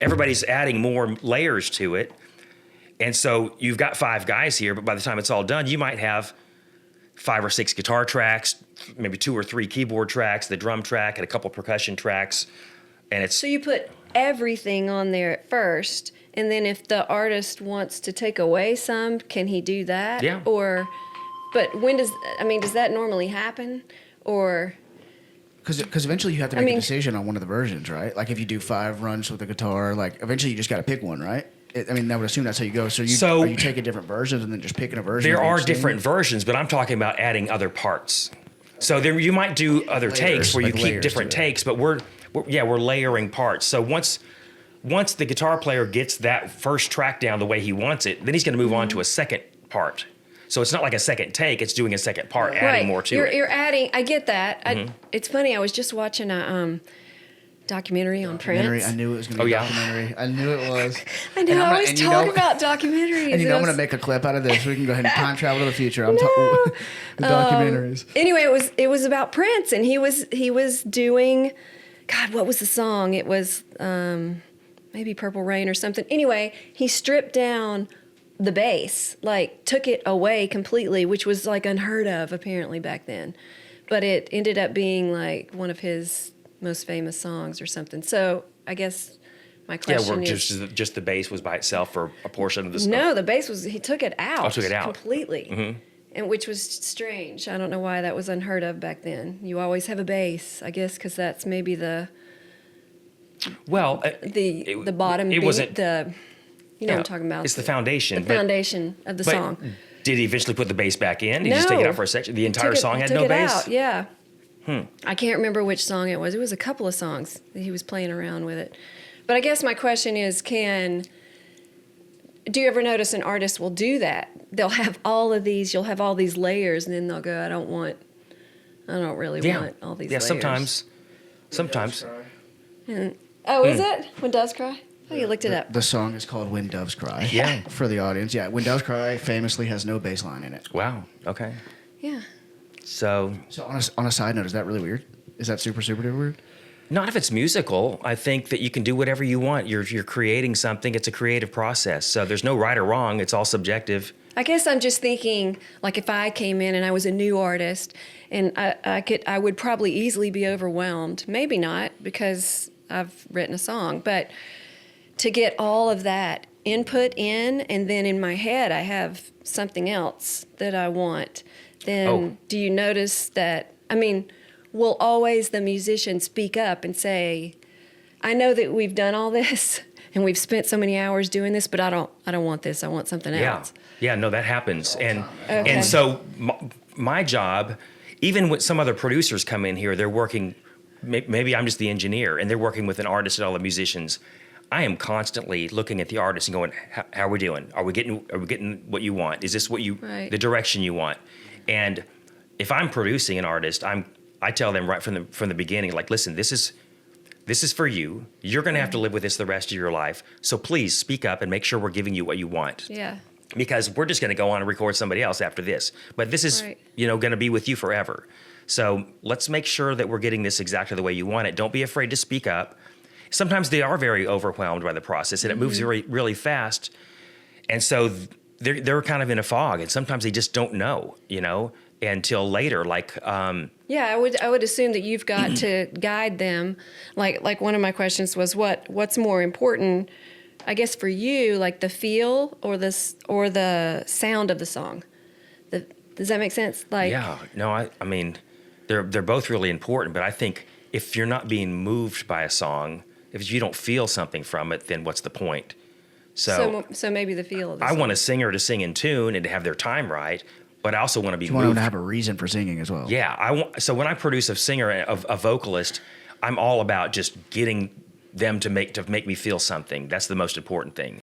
everybody's adding more layers to it. And so you've got 5 guys here, but by the time it's all done, you might have 5 or 6 guitar tracks, maybe 2 or 3 keyboard tracks, the drum track, and a couple percussion tracks. And it's So you put everything on there at first, and then if the artist wants to take away some, can he do that? Yeah. But does that normally happen? Or... Because eventually you have to make a decision on one of the versions, right? Like if you do 5 runs with the guitar, like eventually you just got to pick one, right? I would assume that's how you go. So are you taking different versions and then just picking a version? There are different versions, but I'm talking about adding other parts. So there, you might do other Layers, takes where you like keep different takes, but we're layering parts. So once the guitar player gets that first track down the way he wants it, then he's going to move on to a second part. So it's not like a second take; it's doing a second part, adding more to it. You're adding. I get that. It's funny. I was just watching a documentary on Prince. I knew it was going to be a documentary. I knew it was. I know. I always talk about documentaries. And I'm going to make a clip out of this. We can go ahead and time travel to the future. I'm talking the documentaries. Anyway, it was about Prince, and he was doing. God, what was the song? It was maybe Purple Rain or something. Anyway, he stripped down the bass, like took it away completely, which was like unheard of apparently back then. But it ended up being like one of his most famous songs or something. So I guess my question is... just the bass was by itself for a portion of the song? No, the bass was... He took it out. Oh, took it out. Completely. Mm-hmm. And which was strange. I don't know why that was unheard of back then. You always have a bass, I guess, because that's maybe the... Well... the bottom beat, wasn't... You know what I'm talking about. It's the foundation. The foundation of the song. Did he eventually put the bass back in? Did he just take it out for a section? The entire song had no bass? Out, yeah. I can't remember which song it was. It was a couple of songs that he was playing around with it. But I guess my question is, do you ever notice an artist will do that? They'll have all of these, you'll have all these layers, and then they'll go, I don't really want all these layers. Yeah, sometimes. And, is it? When Doves Cry? Oh, you looked it up. The song is called When Doves Cry. Yeah. For the audience. Yeah, When Doves Cry famously has no bass line in it. Wow. Okay. Yeah. So on a side note, is that really weird? Is that super, super duper weird? Not if it's musical. I think that you can do whatever you want. You're creating something. It's a creative process. So there's no right or wrong. It's all subjective. I guess I'm just thinking, like if I came in and I was a new artist, and I would probably easily be overwhelmed. Maybe not, because I've written a song, but to get all of that input in, and then in my head I have something else that I want, then do you notice that, will always the musician speak up and say, I know that we've done all this and we've spent so many hours doing this, but I don't want this. I want something else. Yeah, no, that happens. And so my job, even when some other producers come in here, they're working, maybe I'm just the engineer, and they're working with an artist and all the musicians. I am constantly looking at the artist and going, how are we doing? Are we getting what you want? Is this what the direction you want? And if I'm producing an artist, I tell them right from the beginning, like, listen, this is for you. You're going to have to live with this the rest of your life. So please speak up and make sure we're giving you what you want. Yeah. Because we're just going to go on and record somebody else after this. But this is, going to be with you forever. So let's make sure that we're getting this exactly the way you want it. Don't be afraid to speak up. Sometimes they are very overwhelmed by the process, and it moves really, really fast. And so they're kind of in a fog, and sometimes they just don't know, until later. I would assume that you've got to guide them. Like one of my questions was, what's more important, I guess, for you, like the feel or the sound of the song? Does that make sense? They're both really important, but I think if you're not being moved by a song, if you don't feel something from it, then what's the point? So maybe the feel of the song. I want a singer to sing in tune and to have their time right, but I also want to be moved. You want them to have a reason for singing as well. Yeah, so when I produce a singer, a vocalist, I'm all about just getting them to make me feel something. That's the most important thing.